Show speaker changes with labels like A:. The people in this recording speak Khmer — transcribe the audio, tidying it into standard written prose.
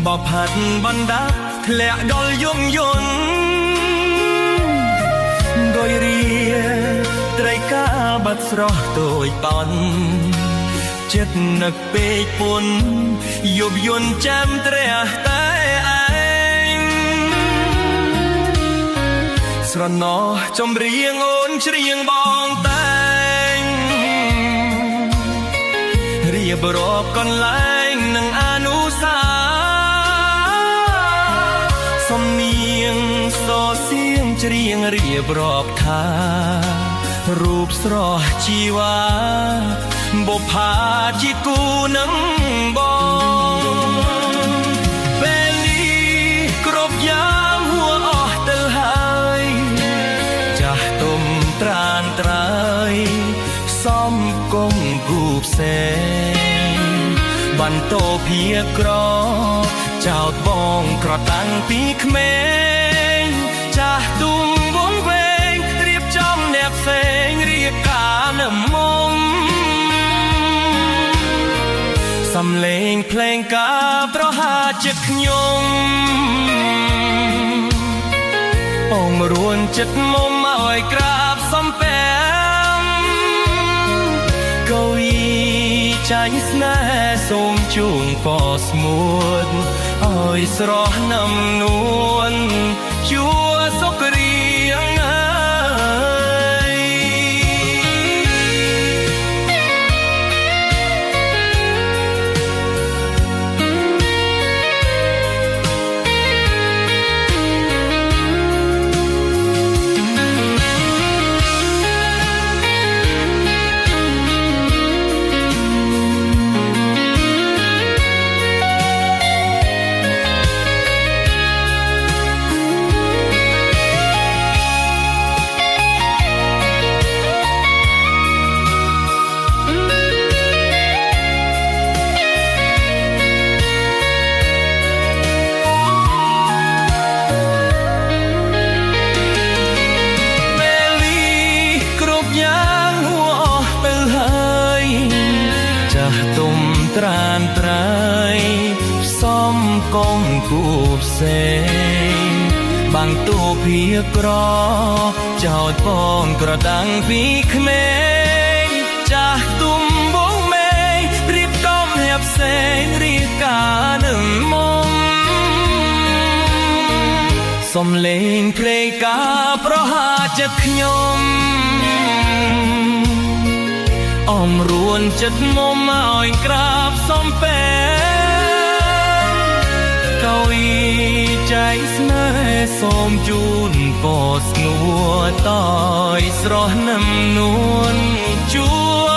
A: បផាត់បណ្ដាធ្លាក់ដល់យំយន់ដោយរាត្រីកាលបាត់ស្រស់តូចតន់ចិត្តនឹកពេកពុនយប់យន់ចាំត្រះតែឯងស្រណោះចំរៀងអូនច្រៀងបងតែងរៀបរាប់កន្លែងនឹងអនុសាសំនៀងសរសៀងច្រៀងរៀបរាប់ថារូបស្រស់ជីវ៉ាបុប្ផាជាគូនឹងបងពេលនេះគ្រប់យ៉ាងហួអស់ទៅហើយចាស់ទុំត្រានត្រើយសំគំគូផ្សេងបន្តភាក្រចោតបងក្រតាំងពីក្មេងចាស់ទុំវងវែងរៀបចំអ្នកផ្សេងរៀបការនឹមមុំសំឡេងភ្លេងការប្រហាចិត្តខ្ញុំអងរួនចិត្តមុំឲ្យក្រាបសំពាំកវីចាញ់ស្នេហ៍សូមជូនពរស្មួតឲ្យស្រស់ណាំនួនជួសុខរៀងត្រានត្រើយផ្សំកងគូផ្សេងបាំងទូភាក្រចោតពងក្រដាំងពីក្មេងចាស់ទុំបងមេរៀបចំហេបផ្សេងរៀបការនឹងមុំសំឡេងភ្លេងការប្រហាចិត្តខ្ញុំអមរួនចិត្តមុំឲ្យក្រាបសំពេកវីចៃស្នេហ៍សូមជូនពរស្ងួតតយស្រស់នឹមនួនជួ